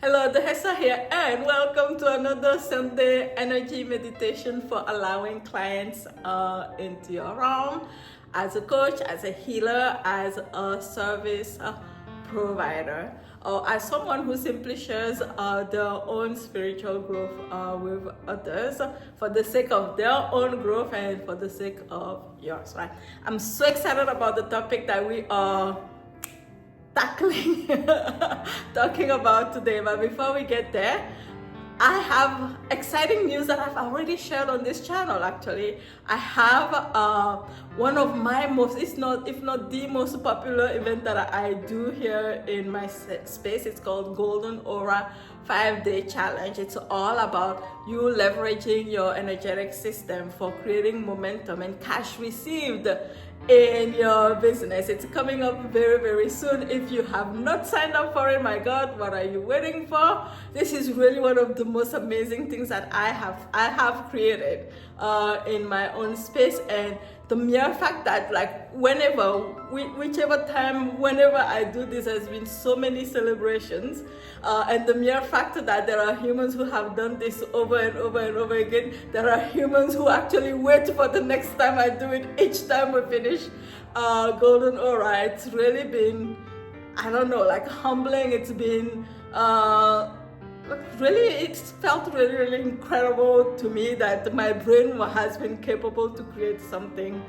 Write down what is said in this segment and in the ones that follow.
Hello, Dehesa here, and welcome to another Sunday energy meditation for allowing clients into your realm as a coach, as a healer, as a service provider, or as someone who simply shares their own spiritual growth with others for the sake of their own growth and for the sake of yours, right? I'm so excited about the topic that we are tackling talking about today, but before we get there, I have exciting news that I've already shared on this channel. Actually, I have one of my most, if not the most popular event that I do here in my space. It's called Golden Aura 5-Day Challenge. It's all about you leveraging your energetic system for creating momentum and cash received in your business. It's coming up very, very soon. If you have not signed up for it, my God, what are you waiting for? This is really one of the most amazing things that I have created in my own space. And the mere fact that, like, whichever time, whenever I do this, has been so many celebrations, and the mere fact that there are humans who have done this over and over and over again. There are humans who actually wait for the next time I do it each time we finish Golden Aura. It's really been, I don't know, like humbling. It's been really, it's felt really, really incredible to me that my brain has been capable to create something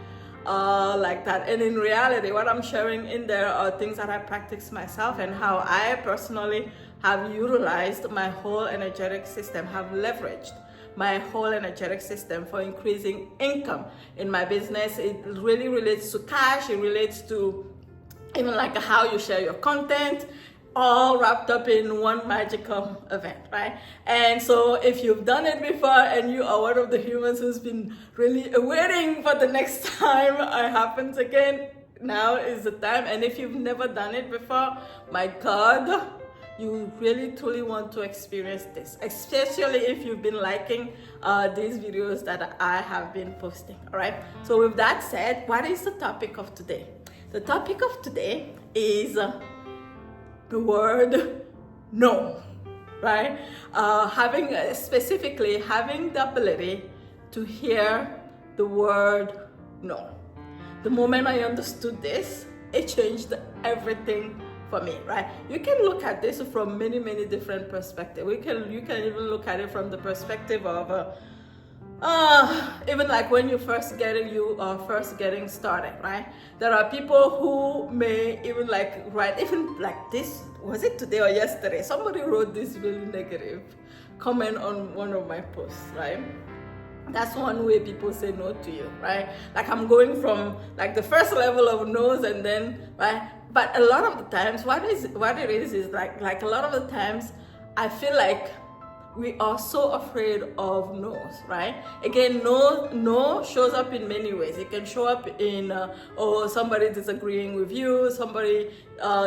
like that. And in reality, what I'm sharing in there are things that I practice myself and how I personally have utilized my whole energetic system, have leveraged my whole energetic system for increasing income in my business. It really relates to cash. It relates to even like how you share your content, all wrapped up in one magical event, right? And so if you've done it before and you are one of the humans who's been really waiting for the next time it happens again, now is the time. And if you've never done it before, my God, you really truly want to experience this, especially if you've been liking these videos that I have been posting. All right, so with that said, what is the topic of today? The topic of today is the word no, right? Specifically having the ability to hear the word no. The moment I understood this, it changed everything for me, right? You can look at this from many, many different perspectives. You can even look at it from the perspective of even like when you are first getting started, right? There are people who may even write, even like this, was it today or yesterday? Somebody wrote this really negative comment on one of my posts, right? That's one way people say no to you, right? Like I'm going from like the first level of no's and then, right? But a lot of the times, what it is like a lot of the times, I feel like we are so afraid of no's, right? Again, no shows up in many ways. It can show up in somebody disagreeing with you, somebody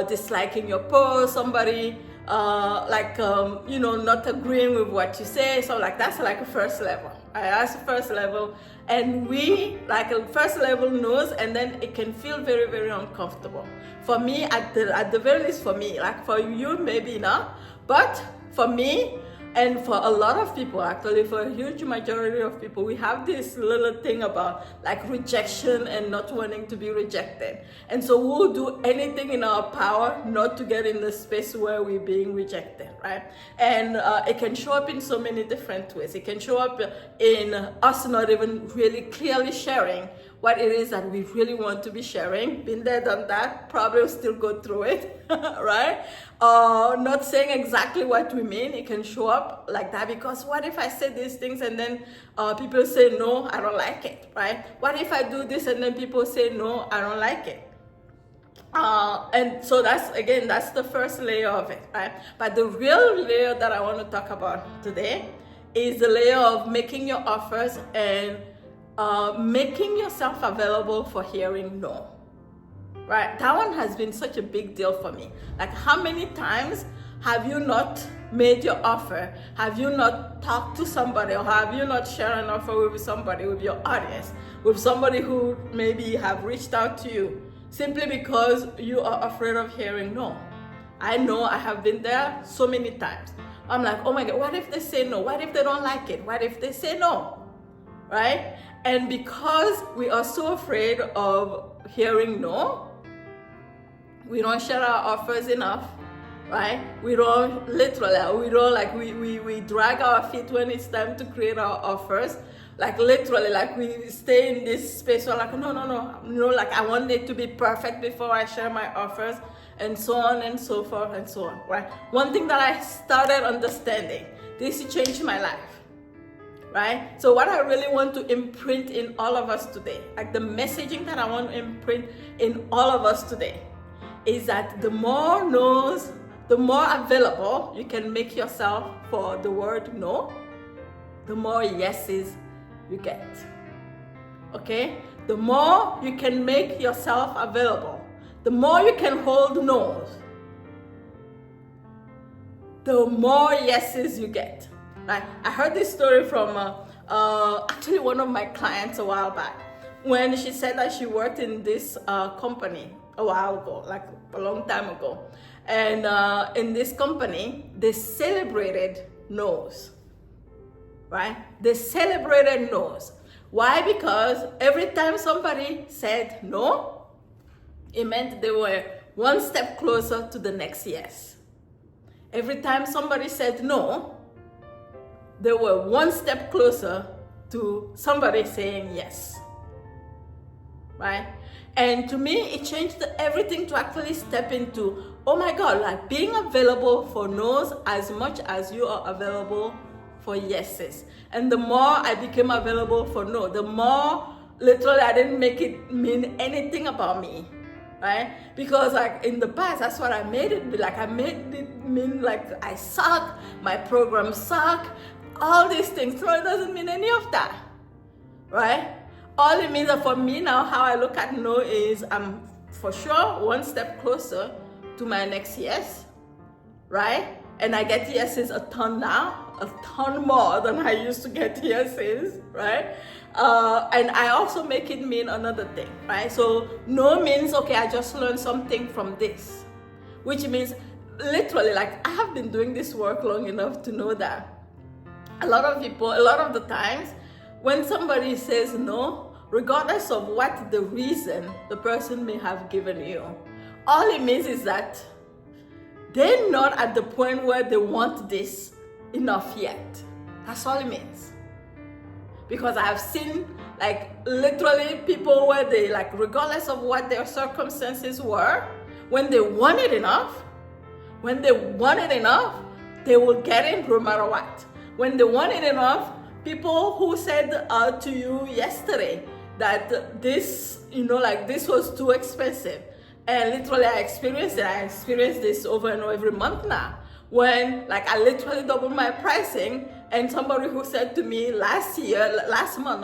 disliking your post, somebody not agreeing with what you say. So like that's like a first level. That's the first level, and we like a first level knows, and then it can feel very, very uncomfortable. For me, at the very least, for me, like for you maybe not, but for me, and for a lot of people, actually, for a huge majority of people, we have this little thing about like rejection and not wanting to be rejected. And so we'll do anything in our power not to get in the space where we're being rejected, right? And it can show up in so many different ways. It can show up in us not even really clearly sharing what it is that we really want to be sharing. Been there, done that, probably still go through it, right? Not saying exactly what we mean. It can show up like that because what if I say these things and then people say, no, I don't like it, right? What if I do this and then people say, no, I don't like it? And so that's the first layer of it, right? But the real layer that I want to talk about today is the layer of making your offers and making yourself available for hearing no, right? That one has been such a big deal for me. Like, how many times have you not made your offer? Have you not talked to somebody, or have you not shared an offer with somebody, with your audience, with somebody who maybe have reached out to you simply because you are afraid of hearing no? I know I have been there so many times. I'm like, oh my God, what if they say no? What if they don't like it? What if they say no? Right? And because we are so afraid of hearing no, we don't share our offers enough, right? We don't we drag our feet when it's time to create our offers. Like literally, like we stay in this space where like, no, like I want it to be perfect before I share my offers, and so on and so forth and so on, right? One thing that I started understanding, this changed my life, right? So what I really want to imprint in all of us today, like the messaging that I want to imprint in all of us today, is that the more no's, the more available you can make yourself for the word no, the more yeses you get. Okay? The more you can make yourself available, the more you can hold no's, the more yeses you get. Right? I heard this story from actually one of my clients a while back, when she said that she worked in this company a while ago, like a long time ago. And in this company, they celebrated no's. Right? They celebrated no's. Why? Because every time somebody said no, it meant they were one step closer to the next yes. Every time somebody said no, they were one step closer to somebody saying yes. Right? And to me, it changed everything to actually step into, oh my God, like being available for no's as much as you are available for yeses. And the more I became available for no, the more literally I didn't make it mean anything about me, right? Because like in the past, that's what I made it be. Like I made it mean like I suck, my program suck, all these things. So it doesn't mean any of that, right? All it means for me now, how I look at no is I'm for sure one step closer to my next yes, right? And I get yeses a ton now, a ton more than I used to get yeses, right? And I also make it mean another thing, right? So no means, okay, I just learned something from this, which means literally, like I have been doing this work long enough to know that a lot of people, a lot of the times, when somebody says no, regardless of what the reason the person may have given you, all it means is that they're not at the point where they want this enough yet. That's all it means. Because I've seen like literally people where they like, regardless of what their circumstances were, when they want it enough, they will get it no matter what. When they want it enough, people who said to you yesterday that this, like this was too expensive. And literally I experienced it. I experienced this over and over every month now. When like I literally doubled my pricing, and somebody who said to me last month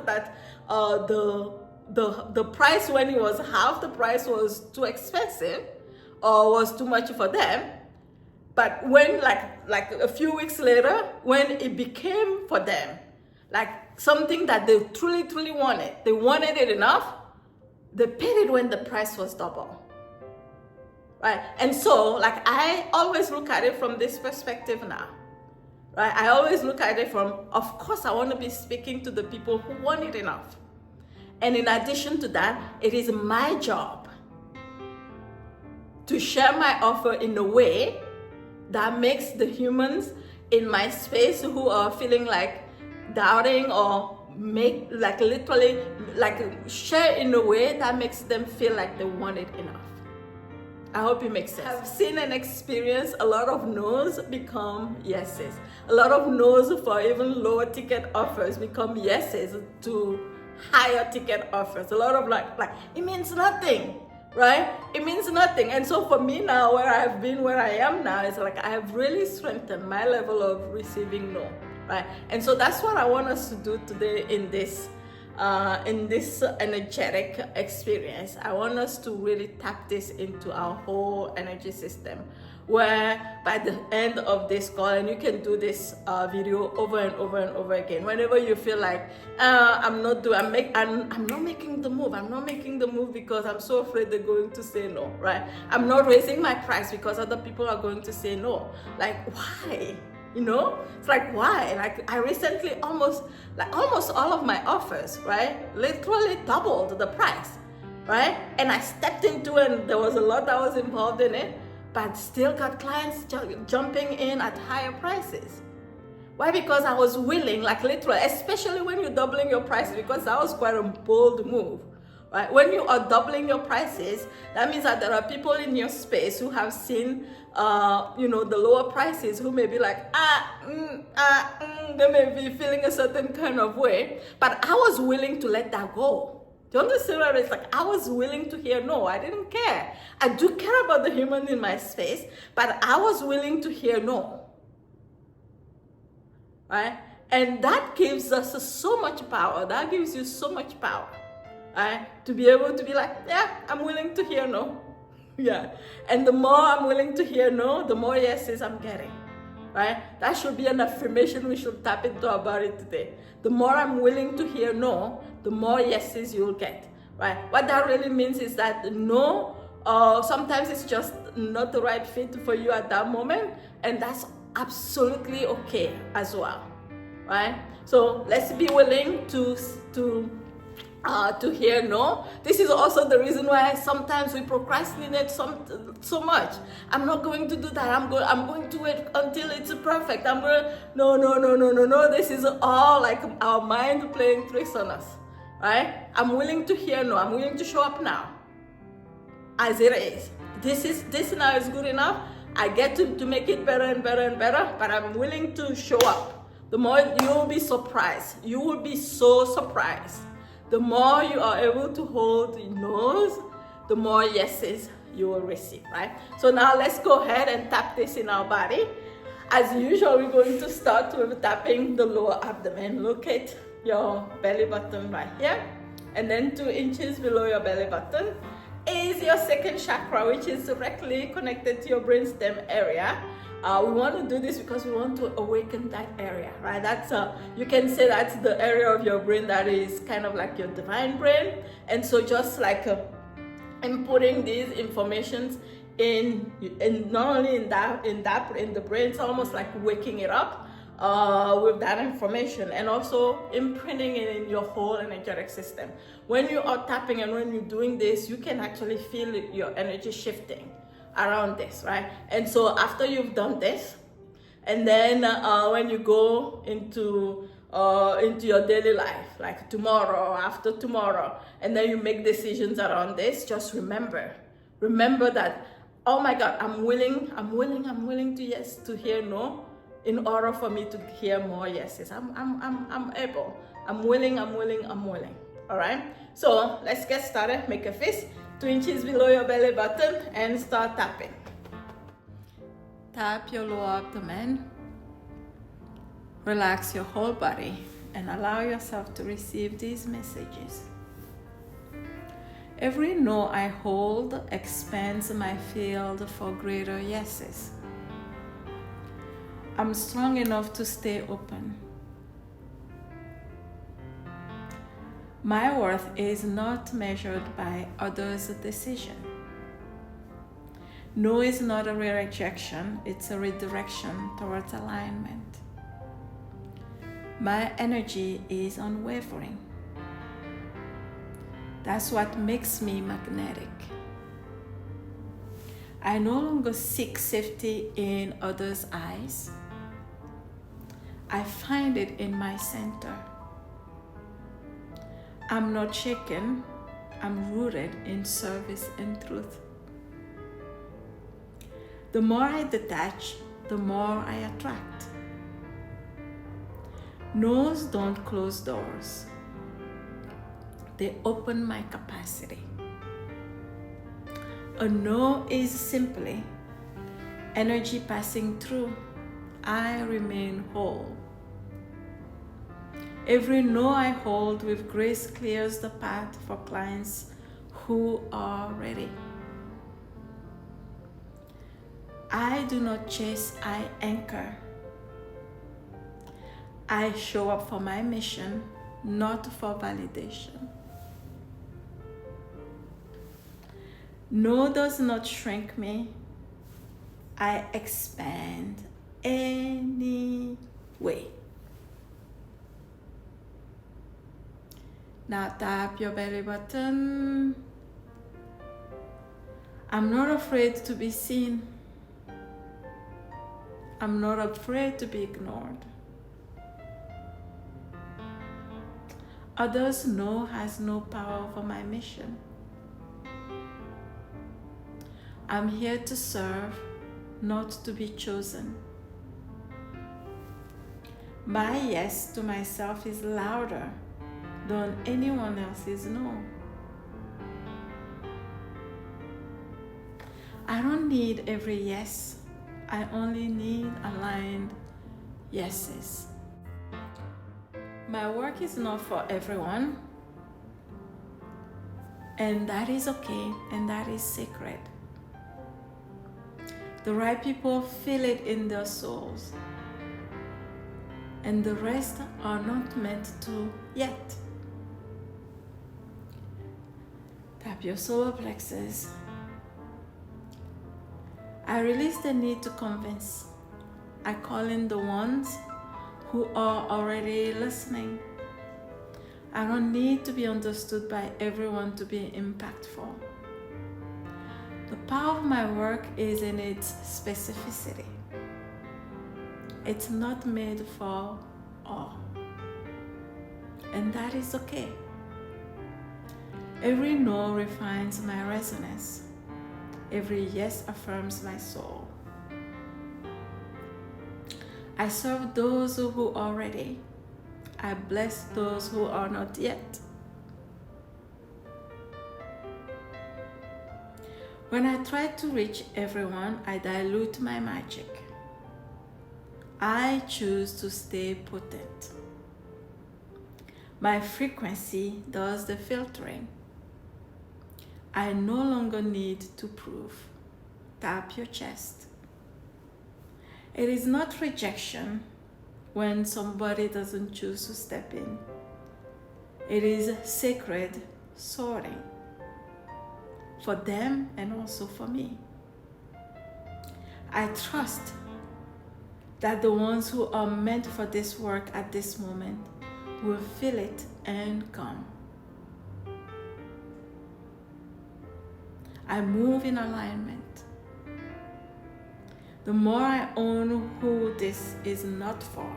that the price when it was half the price was too expensive or was too much for them. But when like a few weeks later, when it became for them, like something that they truly wanted, they wanted it enough, they paid it when the price was double. Right? And so, like, I always look at it from this perspective now. Right? I always look at it from, of course, I want to be speaking to the people who want it enough. And in addition to that, it is my job to share my offer in a way that makes the humans in my space who are feeling like doubting or make like literally like share in a way that makes them feel like they want it enough. I hope it makes sense. I've seen and experienced a lot of no's become yeses. A lot of no's for even lower ticket offers become yeses to higher ticket offers. A lot of like it means nothing, right? It means nothing. And so for me now, where I've been, where I am now, is like I have really strengthened my level of receiving no, right? And so that's what I want us to do today in this energetic experience. I want us to really tap this into our whole energy system, where by the end of this call, and you can do this video over and over and over again, whenever you feel like I'm not making the move. I'm not making the move because I'm so afraid they're going to say no, right? I'm not raising my price because other people are going to say no. Like, why? You know, it's like, why? Like, I recently almost all of my offers, right, literally doubled the price, right? And I stepped into it, and there was a lot that was involved in it, but still got clients jumping in at higher prices. Why? Because I was willing, like literally, especially when you're doubling your prices, because that was quite a bold move. Right? When you are doubling your prices, that means that there are people in your space who have seen, the lower prices, who may be like, they may be feeling a certain kind of way. But I was willing to let that go. Do you understand what it's like? I was willing to hear no. I didn't care. I do care about the human in my space, but I was willing to hear no. Right? And that gives us so much power. That gives you so much power. Right? To be able to be like, yeah, I'm willing to hear no. Yeah. And the more I'm willing to hear no, the more yeses I'm getting. Right? That should be an affirmation we should tap into our body today. The more I'm willing to hear no, the more yeses you'll get. Right? What that really means is that no, sometimes it's just not the right fit for you at that moment, and that's absolutely okay as well. Right? So let's be willing to hear no. This is also the reason why sometimes we procrastinate so much. I'm not going to do that. I'm going to wait until it's perfect. No. This is all like our mind playing tricks on us, right? I'm willing to hear no. I'm willing to show up now, as it is. This now is good enough. I get to make it better and better and better, but I'm willing to show up. The more you will be surprised. You will be so surprised. The more you are able to hold no's, the more yeses you will receive, right? So now let's go ahead and tap this in our body. As usual, we're going to start with tapping the lower abdomen. Locate your belly button right here. And then 2 inches below your belly button is your second chakra, which is directly connected to your brainstem area. We want to do this because we want to awaken that area, right? That's you can say that's the area of your brain that is kind of like your divine brain. And so just like inputting these informations in not only in the brain, it's almost like waking it up with that information, and also imprinting it in your whole energetic system. When you are tapping and when you're doing this, you can actually feel your energy shifting around this, right? And so after you've done this, and then when you go into your daily life, like tomorrow or after tomorrow, and then you make decisions around this, just remember that, oh my God, I'm willing to hear no in order for me to hear more yeses. I'm able. I'm willing. All right. So let's get started. Make a fist 2 inches below your belly button and start tapping. Tap your lower abdomen. Relax your whole body and allow yourself to receive these messages. Every no I hold expands my field for greater yeses. I'm strong enough to stay open. My worth is not measured by others' decision. No is not a rejection, it's a redirection towards alignment. My energy is unwavering. That's what makes me magnetic. I no longer seek safety in others' eyes. I find it in my center. I'm not shaken. I'm rooted in service and truth. The more I detach, the more I attract. No's don't close doors. They open my capacity. A no is simply energy passing through. I remain whole. Every no I hold with grace clears the path for clients who are ready. I do not chase, I anchor. I show up for my mission, not for validation. No does not shrink me. I expand anyway. Now tap your belly button. I'm not afraid to be seen. I'm not afraid to be ignored. Others know has no power over my mission. I'm here to serve, not to be chosen. My yes to myself is louder than anyone else's no. I don't need every yes. I only need aligned yeses. My work is not for everyone, and that is okay, and that is sacred. The right people feel it in their souls, and the rest are not meant to yet. Tap your solar plexus. I release the need to convince. I call in the ones who are already listening. I don't need to be understood by everyone to be impactful. The power of my work is in its specificity. It's not made for all, and that is okay. Every no refines my resonance. Every yes affirms my soul. I serve those who are ready. I bless those who are not yet. When I try to reach everyone, I dilute my magic. I choose to stay potent. My frequency does the filtering. I no longer need to prove. Tap your chest. It is not rejection when somebody doesn't choose to step in. It is sacred sorting for them and also for me. I trust that the ones who are meant for this work at this moment will feel it and come. I move in alignment. The more I own who this is not for,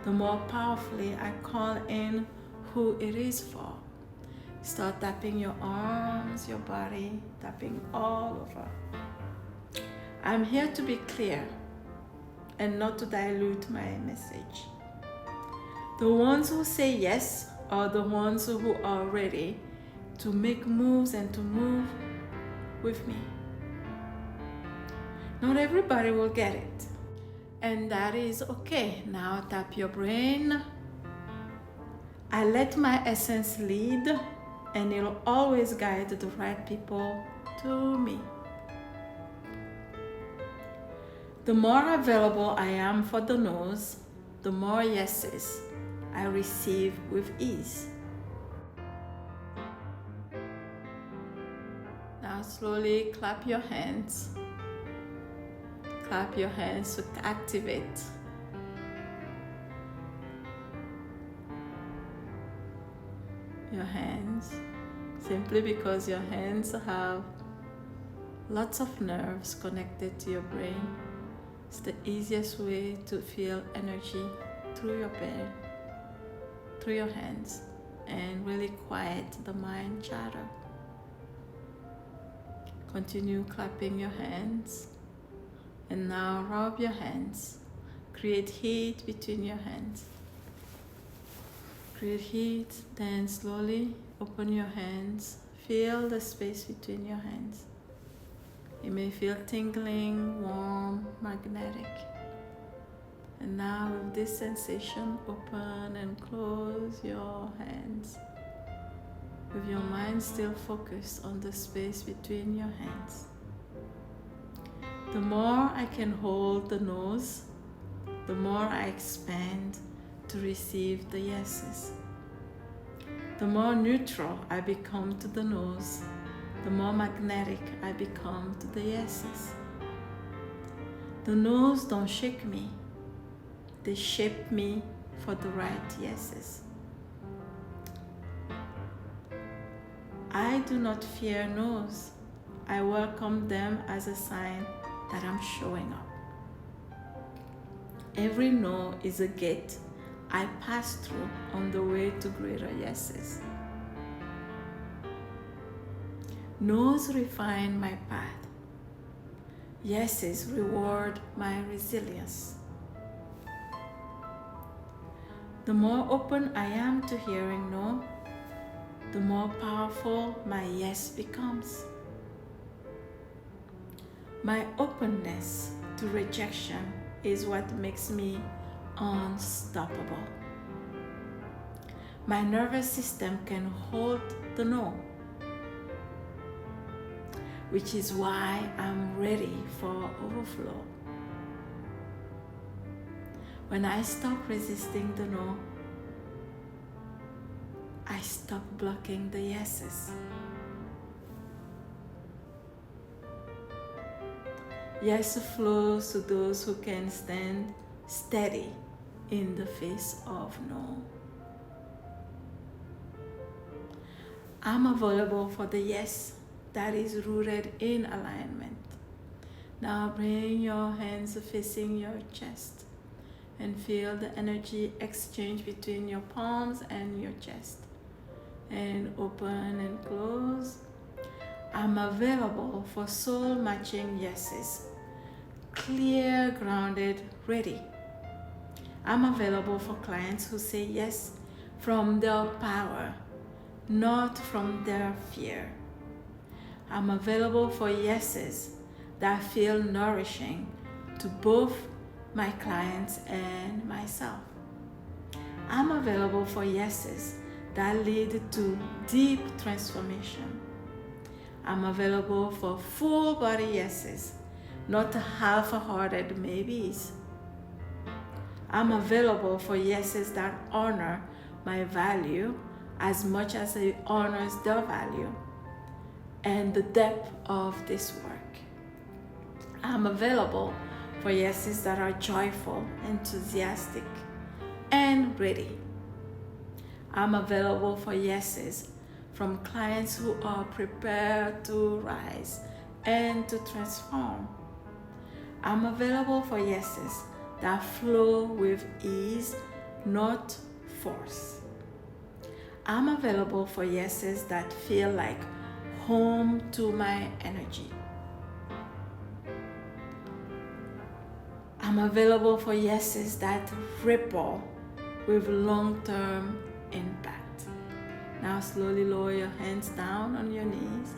the more powerfully I call in who it is for. Start tapping your arms, your body, tapping all over. I'm here to be clear and not to dilute my message. The ones who say yes are the ones who are ready to make moves and to move with me. Not everybody will get it, and that is okay. Now tap your brain. I let my essence lead, and it'll always guide the right people to me. The more available I am for the no's, the more yeses I receive with ease. Now slowly clap your hands. Clap your hands to activate. Your hands, simply because your hands have lots of nerves connected to your brain. It's the easiest way to feel energy through your brain, through your hands, and really quiet the mind chatter. Continue clapping your hands. And now rub your hands. Create heat between your hands. Create heat, then slowly open your hands. Feel the space between your hands. You may feel tingling, warm, magnetic. And now with this sensation, open and close your hands. With your mind still focused on the space between your hands. The more I can hold the no's, the more I expand to receive the yeses. The more neutral I become to the no's, the more magnetic I become to the yeses. The no's don't shake me. They shape me for the right yeses. I do not fear no's. I welcome them as a sign that I'm showing up. Every no is a gate I pass through on the way to greater yeses. No's refine my path. Yeses reward my resilience. The more open I am to hearing no, the more powerful my yes becomes. My openness to rejection is what makes me unstoppable. My nervous system can hold the no, which is why I'm ready for overflow. When I stop resisting the no, I stop blocking the yeses. Yes flows to those who can stand steady in the face of no. I'm available for the yes that is rooted in alignment. Now bring your hands facing your chest and feel the energy exchange between your palms and your chest. And open and close. I'm available for soul matching yeses. Clear, grounded, ready. I'm available for clients who say yes from their power, not from their fear. I'm available for yeses that feel nourishing to both my clients and myself. I'm available for yeses that lead to deep transformation. I'm available for full body yeses, not half-hearted maybes. I'm available for yeses that honor my value as much as it honors their value and the depth of this work. I'm available for yeses that are joyful, enthusiastic, and ready. I'm available for yeses from clients who are prepared to rise and to transform. I'm available for yeses that flow with ease, not force. I'm available for yeses that feel like home to my energy. I'm available for yeses that ripple with long-term impact. Now slowly lower your hands down on your knees.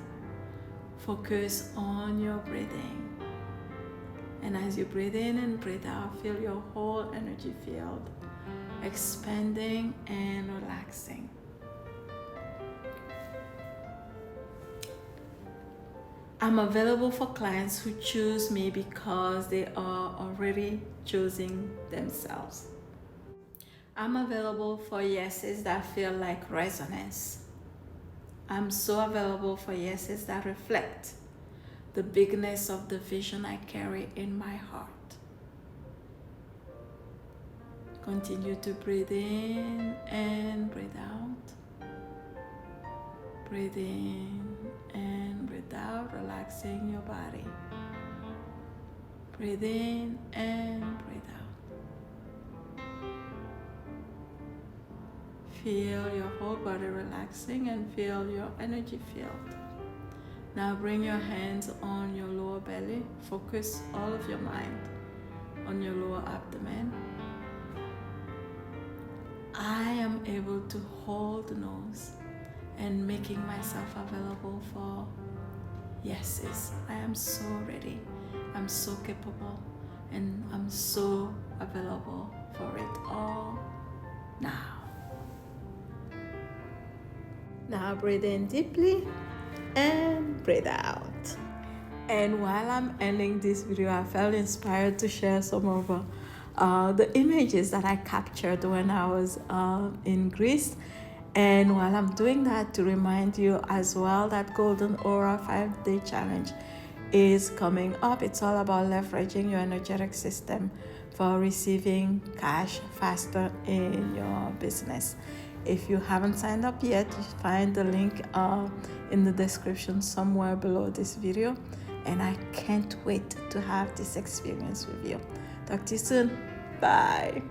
Focus on your breathing. And as you breathe in and breathe out, feel your whole energy field expanding and relaxing. I'm available for clients who choose me because they are already choosing themselves. I'm available for yeses that feel like resonance. I'm so available for yeses that reflect the bigness of the vision I carry in my heart. Continue to breathe in and breathe out. Breathe in and breathe out, relaxing your body. Breathe in and breathe out. Feel your whole body relaxing and feel your energy field. Now bring your hands on your lower belly. Focus all of your mind on your lower abdomen. I am able to hold the nose and making myself available for yeses. I am so ready. I'm so capable and I'm so available for it all now. Now breathe in deeply and breathe out. And while I'm ending this video, I felt inspired to share some of the images that I captured when I was in Greece. And while I'm doing that, to remind you as well that Golden Aura 5-day challenge is coming up. It's all about leveraging your energetic system for receiving cash faster in your business. If you haven't signed up yet, you find the link in the description somewhere below this video. And I can't wait to have this experience with you. Talk to you soon. Bye.